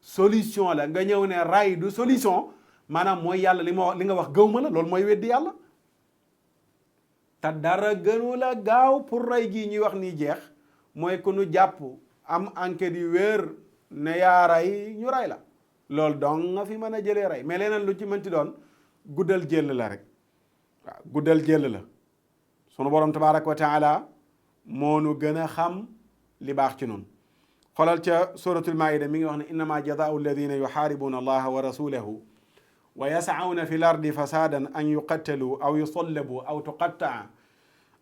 solution la nga ñëw ne ray du solution maanaam mooy yàlla li nga wax gëw ma la loolu mooy weddi yàlla te dara gënu la gaaw pour ray gii ñuy wax nii jeex mooy ku nu jàpp am enquête yu wéer ne yaa ray ñu ray la loolu donc nga fi mën a jëlee ray mais leneen lu ci mënti doon guddal jël la rek waaw guddal jël la sunu borom tabaraka wa taala moo nu gën a xam li baax ci noonu xoolal ca suratul maida mi ngi wax ne innama jazaau alladina yuxaaribuna allaha wa rasulahu wa yascauna fi l ardi fasadan an yuqattalu aw yusallabu aw tuqattaa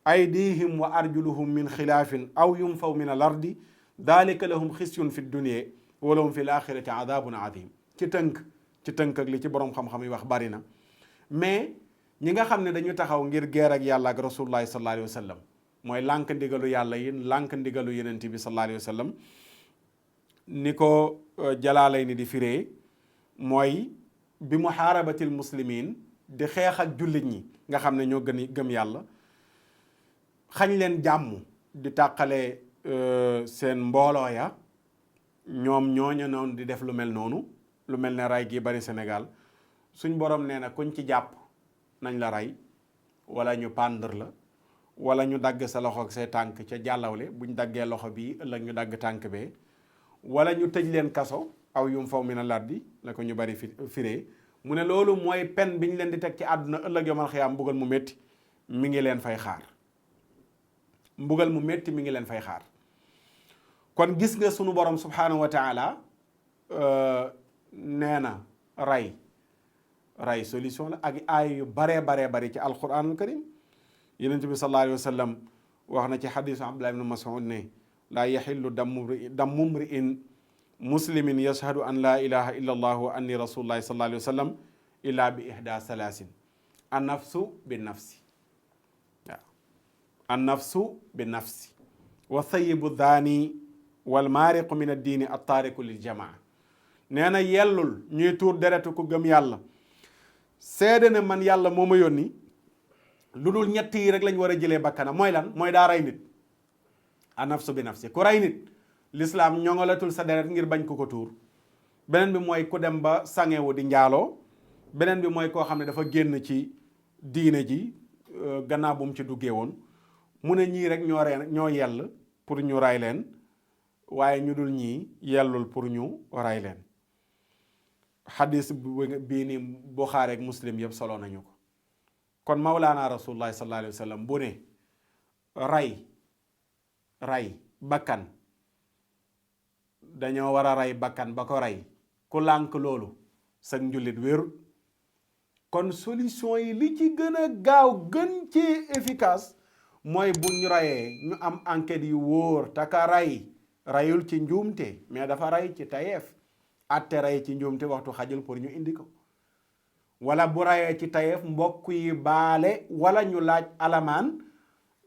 aydihim wa arjuluhum min xilaafin aw yunfaw min al ardi dalika lahum xisyun fi dunya wa lahum fi l axirati adabun adim ci tënk ak li ci borom xam-xam yi wax bari na mais ñi nga xam ne dañu taxaw ngir geer ak yàlla ak rasulullahi sallallahu alayhi wa sallam mooy lànk ndigalu yàlla yi lànk ndigalu yenent bi sallallahu alayhi wa sallam ni ko jalaalay ni di firee mooy bi muhaarabatil muslimin di xeex ak jullit ñi nga xam ne ñoo gëm yàlla xañ leen jàmm di tàqale seen mbooloo ya ñoom ñooña noonu di def lu mel noonu lu mel ne ray gi bari Sénégal suñ borom nee na kuñ ci jàpp nañ la rey wala ñu pàndar la wala ñu dagg sa loxo ak say tànk ca jàllawle buñ daggee loxo bii ëllëg ñu dagg tànk bee wala ñu tëj leen kaso aw yum faw mi na lardi la ko ñu bari firee mu ne loolu mooy pen bi ñu leen di teg ci àdduna ëllëg yomal xiyaam mbugal mu métti mi ngi leen fay xaar mbugal mu métti mi ngi leen fay xaar kon gis nga sunu borom subhanahu wa taala nee na ray solution la ak aay yu baree bari ci alquranul karim yonent bi sallallahu alayhi wa sallam wax na ci xadisu Abdullah ibn Mas'ud ne laa yaxillu dammu mri'in muslimin yashhadu an laa ilaha illa allah wa anni rasulullahi sallallahu alayhi wa sallam illa bi ihda salaasin an nafsu bi nafsi waaw an nafsu bi nafsi wa thayibu daani wal maariqu min addiini attaariku lil jamaa nee na yellul ñuy tuur deretu ku gëm yàlla seede ne man yàlla moo ma yónni lu dul ñett yi rek lañ war a jëlee bakkana mooy lan mooy daa rey nit a nafsu bi nafsi ku rey nit lislaam ñoŋalatul sa deret ngir bañ ko tuur beneen bi mooy ku dem ba sangewu di njaaloo beneen bi mooy koo xam ne dafa génn ci diine ji gannaaw bu mu ci duggee woon mu ne ñii rek ñoo yell pour ñu ray leen waaye ñu dul ñii yellul pour ñu ray leen xadis bii ni Buxaari ak Muslim yëpp solo nañu ko kon Mawlaana Rasulullahi sallallahu alayhi wa sallam bu ne ray bakkan dañoo war a ray bakkan ba ko rey ku lànk loolu sag njullit wérut kon solution yi li ci gën a gaaw gën ci efficace mooy bu ñu rayee ñu am enquête yu wóor taka rayul ci njuumte mais dafa ray ci tayeef atte ray ci njuumte waxtu xajul pour ñu indi ko wala bu rayee ci tayeef mbokk yi baale wala ñu laaj alamaan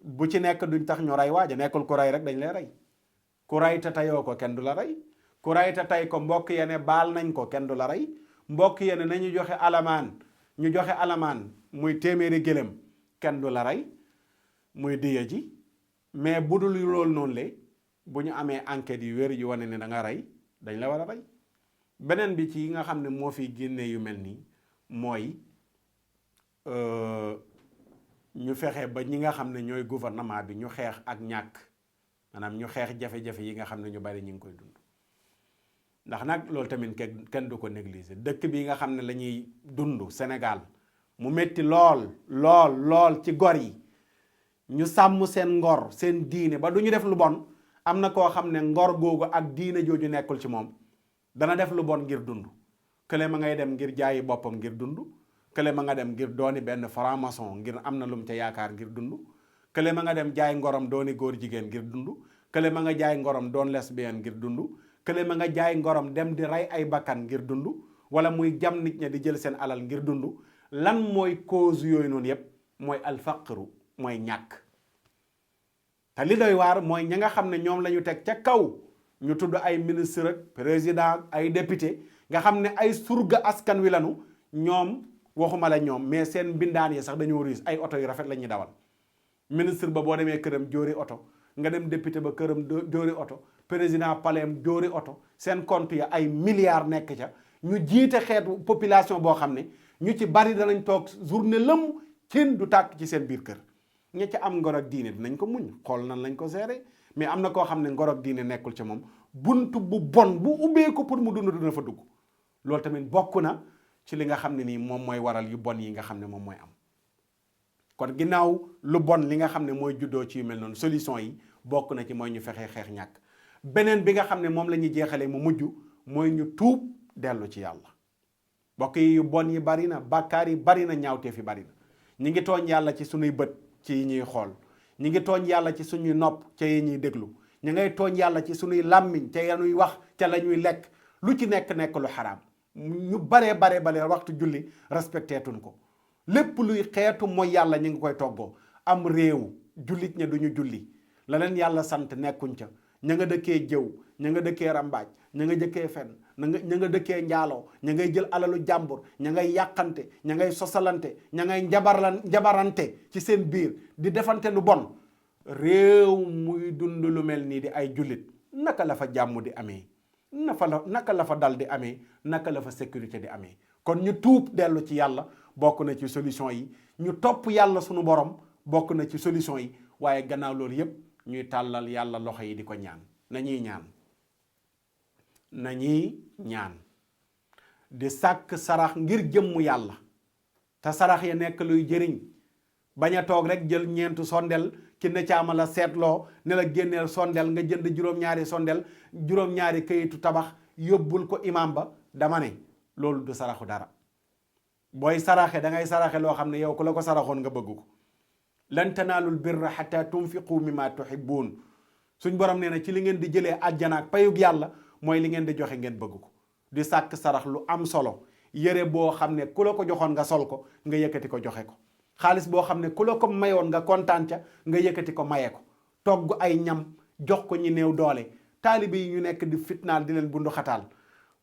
bu ci nekk duñ tax ñu ray waaja nekkul ku ray rek dañ lay rey ku ray te tayoo ko kenn du la rey ku ray te tay ko mbokk yene baal nañ ko kenn du la rey mbokk yene nañu joxe alamaan ñu joxe alamaan muy téeméeri gëlëm kenn du la rey muy diya ji mais bu dul loolu noonu le bu ñu amee enquête yu wér yu wane ne da nga rey dañ la war a rey. beneen bi ci yi nga xam ne moo fi génnee yu mel nii mooy ñu fexe ba ñi nga xam ne ñooy gouvernement bi ñu xeex ak ñàkk maanaam ñu xeex jafe-jafe yi nga xam ne ñu bari ñu ngi koy dund. ndax nag loolu tamit kenn du ko négliger dëkk bi nga xam ne la ñuy dund Sénégal mu metti lool ci gor yi ñu sàmm seen ngor seen diine ba du ñu def lu bon. am na koo xam ne ngor googu ak diine jooju nekkul ci moom dana def lu bon ngir dund kële ma ngay dem ngir jaayi boppam ngir dund kële ma nga dem ngir dooni benn franc-maçon ngir am na lu mu ca yaakaar ngir dund kële ma nga dem jaay ngorom dooni góor jigéen ngir dund kële ma nga jaay ngorom doon lesbienne ngir dund kële ma nga jaay ngorom dem di rey ay bakkan ngir dund wala muy jam nit ña di jël seen alal ngir dund lan mooy cause yooyu noonu yépp mooy alfaqru mooy ñàkk. te li doy waar mooy ña nga xam ne ñoom la ñu teg ca kaw ñu tudd ay ministre ak président ay député nga xam ne ay surga askan wi lanu ñoom waxuma la ñoom mais seen mbindaan yi sax dañoo riis ay oto yu rafet la ñuy dawal. ministre ba boo demee këram jóori oto nga dem député ba këram jóori oto président paleem jóori oto seen compte ya ay milliards nekk ca ñu jiite xeetu population boo xam ne ñu ci bari danañ toog journée lëmm kenn du tàkk ci seen biir kër. ña ca am ngor ak diine dinañ ko muñ xool nan lañ ko gérer mais am na koo xam ne ngor ak diine nekkul ci moom bunt bu bon bu ubbee ko pour mu dund dina fa dugg loolu tamit bokk na ci li nga xam ne nii moom mooy waral yu bon yi nga xam ne moom mooy am. kon ginnaaw lu bon li nga xam ne mooy juddoo ci yu mel noonu solution yi bokk na ci mooy ñu fexee xeex ñàkk. beneen bi nga xam ne moom la ñuy jeexalee mu mujj mooy ñu tuub dellu ci yàlla mbokk yi yu bon yi bari na bàkkaar yi bari na ñaawteef yi bari na ñi ngi tooñ yàlla ci sunuy bët ci yi ñuy xool ñi ngi tooñ yàlla ci suñuy nopp ca yi ñuy déglu ñi ngay tooñ yàlla ci suñuy làmmiñ ca yanuy wax ca la ñuy lekk lu ci nekk lu xaraam ñu baree waxtu julli respecté tuñ ko lépp luy xeetu mooy yàlla ñu ngi koy toggoo am réew jullit ña duñu julli la leen yàlla sant nekkuñ ca ña nga dëkkee jëw ña nga dëkkee rambaaj ña nga dëkkee fen ña nga dëkkee njaaloo ña ngay jël alalu jàmbur ña ngay yàqante ña ngay sosalante ña ngay njabarante ci seen biir di defante lu bon réew muy dund lu mel nii di ay jullit naka la fa jàmm di amee naka la fa dal di amee naka la fa sécurité di amee. kon ñu tuub dellu ci yàlla bokk na ci solution yi ñu topp yàlla sunu borom bokk na ci solution yi waaye gannaaw loolu yépp ñuy tàllal yàlla loxo yi di ko ñaan nañuy ñaan di sàkk sarax ngir jëmmu yàlla te sarax ya nekk luy jëriñ bañ a toog rek jël ñeentu sondel ki ne caama la seetloo ne la génneel sondel nga jënd juróom-ñaari sondel juróom-ñaari këyitu tabax yóbbul ko imam ba dama ne loolu du saraxu dara booy saraxe da ngay saraxe loo xam ne yow ku la ko saraxoon nga bëgg ko lan tanaalul birra hatta tunfiqu mimma tuhibbuun suñ borom nee na ci li ngeen di jëlee àjjana ak payug yàlla mooy li ngeen di joxe ngeen bëgg ko di sàkk sarax lu am solo yére boo xam ne ku la ko joxoon nga sol ko nga yëkkati ko joxe ko xaalis boo xam ne ku la ko mayoon nga kontaan ca nga yëkkati ko maye ko togg ay ñam jox ko ñi néew doole taalibe yi ñu nekk di fitnaal di leen bundu xataal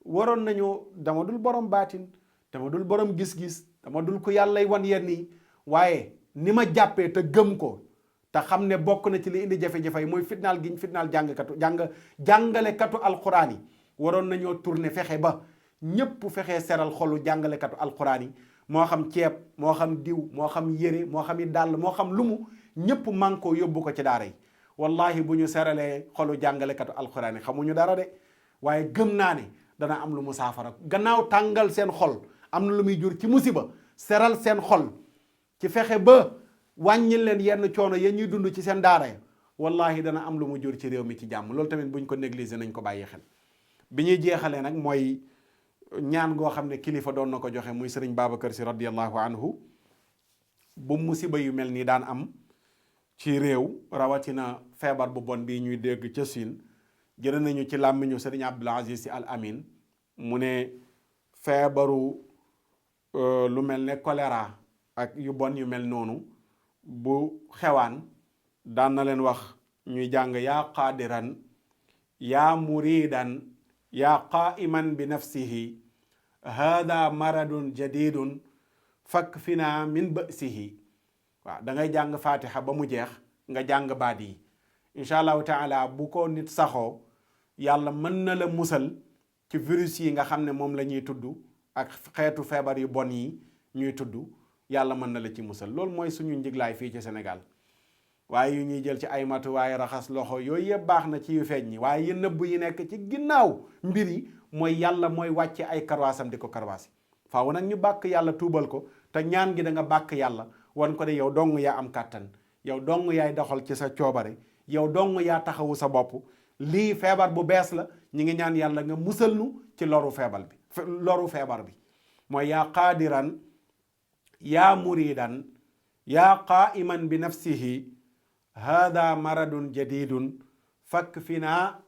waroon nañu dama dul borom baatin dama dul borom gis-gis dama dul ko yàllay wan yenn yi waaye ni ma jàppee te gëm ko te xam ne bokk na ci li indi jafe-jafe yi mooy fitnaal giñ fitnaal jàngalekatu alquran yi waroon nañoo tourner fexe ba ñépp fexe seral xolu jàngalekatu alquran yi moo xam ceeb moo xam diw moo xam yére moo xam i dàll moo xam lumu ñépp mànkoo yóbbu ko ci daara yi wallahi bu ñu seralee xolu jàngalekatu alquran yi xamuñu dara de waaye gëm naa ne dana am lu mu saafara gannaaw tàngal seen xol am na lu muy jur ci musiba seral seen xol ci fexe ba wàññil leen yenn coono yéen ñuy dund ci seen daara ya wallahi dana am lu mu jur ci réew mi ci jàmm loolu tamit buñ ko négliger nañ ko bàyyi xel bi ñuy jeexalee nag mooy ñaan goo xam ne kilifa doon na ko joxe muy sëriñ Babacar Si radiyallahu anhu bu musiba yu mel nii daan am ci réew rawatina feebar bu bon bii ñuy dégg ca Siin jëlee nañu ci làmmiñu sëriñ Abdul Aziz Si Al Amin mu ne feebaru lu mel ne choléra ak yu bon yu mel noonu bu xewaan daan na leen wax ñuy jàng yaa qaadiran yaa muridan yaa qaiman bi nafsihi hada maradun jadidun fakfina min ba'sihi. waaw da ngay jàng fatiha ba mu jeex nga jàng baat yi incha allahu taala bu ko nit saxoo yàlla mën na la musal ci virus yi nga xam ne moom la ñuy tudd ak xeetu feebar yu bon yi ñuy tudd yàlla mën na la ci musal. loolu mooy suñu njiglaay fii ci Sénégal waaye yu ñuy jël ci ay matuwaay raxas loxo yooyu yëpp baax na ci yu feeñ ñi waaye yu nëbb yi nekk ci ginnaaw mbir yi mooy yàlla mooy wàcce ay karwaasam di ko karwaasi. faaw nag ñu bàkk yàlla tuubal ko te ñaan gi da nga bàkk yàlla wan ko de yow dong yaa am kàttan yow dong yaay doxal ci sa coobare yow dong yaa taxawu sa bopp. lii feebar bu bees la ñi ngi ñaan yàlla nga musal nu ci loru feebar bi mooy yaa qaadiran yaa muridan yaa qaiman bi nafsihi hada maradun jadidun fakk finaa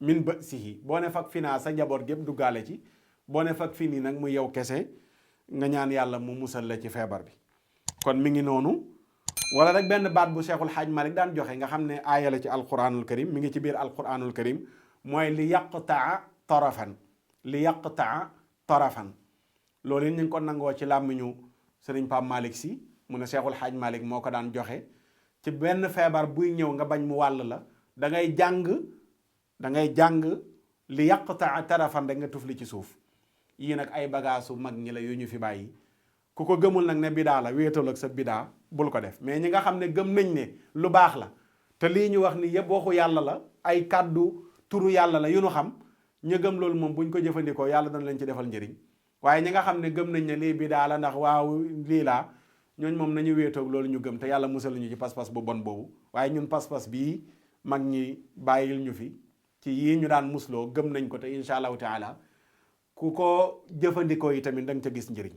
min ba'sihi. boo ne fakk finaa sa njaboot gépp duggaale ci boo ne fakk fi nii nag mu yow kese nga ñaan yàlla mu musal la ci feebar bi. kon mi ngi noonu wala rek benn baat bu Cheikhul Hadj Malick daan joxe nga xam ne aaya la ci alquranul karim mi ngi ci biir alquranul karim mooy li yaqtaa tarafan loolu it ñu ngi ko nangoo ci làmmiñu Sëriñ Pape Malick si mu ne Cheikhul Hadj Malick moo ko daan joxe ci benn feebar buy ñëw nga bañ mu wàll la da ngay jàng li yaqtaa tarafan rek nga tufli ci suuf. yii nag ay bagaasu mag ñi la yu ñu fi bàyyi ku ko gëmul nag ne bidaa la wéetal ak sa bidaa bul ko def mais ñi nga xam ne gëm nañ ne lu baax la te lii ñu wax ni yëpp waxu yàlla la ay kàddu turu yàlla la yu nu xam ñu gëm loolu moom buñ ko jëfandikoo yàlla dana leen ci defal njëriñ. waaye ñi nga xam ne gëm nañ ne lii bidaa la ndax waaw lii laa ñooñ moom nañu wéetoog loolu ñu gëm te yàlla musal ñu ci pas-pas bu bon boobu. waaye ñun pas-pas bii mag ñi bàyyil ñu fi ci yii ñu daan musloo gëm nañ ko te incha allahu taala ku ko jëfandikoo yi tamit da nga ca gis njëriñ.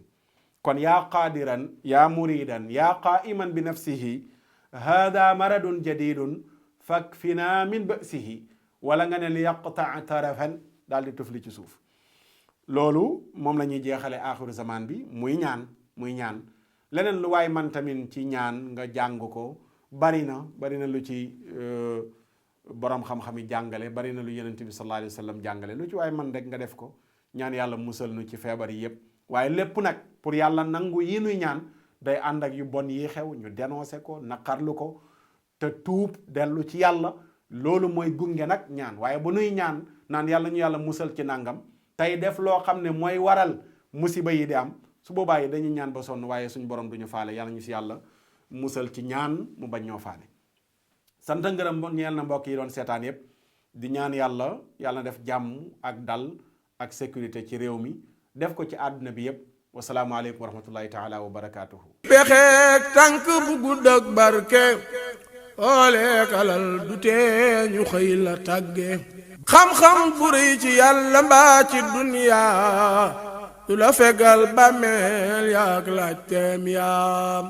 kon yaa qaadiran yaa muridan yaa qaiman bi nafsihi hada maradun jadidun fakfina min ba'sihi wala nga ne li yaqtaa tarafan daal di tufli ci suuf. loolu moom la ñuy jeexale axiru zaman bi muy ñaan leneen lu waay man tamit ci ñaan nga jàng ko bari na lu ci borom xam-xam yi jàngale bari na lu yonent bi sallallahu alayhi wa sallam jàngale lu ci waay man rek nga def ko ñaan yàlla musal nu ci feebar yi yëpp. waaye lépp nag pour yàlla nangu yi nuy ñaan day ànd ak yu bon yi xew ñu dénoncé ko naqarlu ko te tuub dellu ci yàlla loolu mooy gunge nag ñaan. waaye bu nuy ñaan naan yàlla ñu yàlla musal ci nangam tey def loo xam ne mooy waral musiba yi di am su boobaa yi dañuy ñaan ba sonn waaye suñ borom duñu faale yàlla ñu si yàlla musal ci ñaan mu bañ ñoo faale. sant ngërëm ñeel na mbokk yi doon seetaan yëpp di ñaan yàlla na def jàmm ak dal ak sécurité ci réew mi def ko ci àdduna bi yëpp wasalaamaaleykum wa rahmatullahi taala wa barakaatuhu. pexeek tànk bu gudd ak barke ooleek alal du tee ñu xëy la tàgge xam-xam bu rëy ci yàlla mbaa ci duniyaa du la fegal bàmmeel yaak laaj teem yaa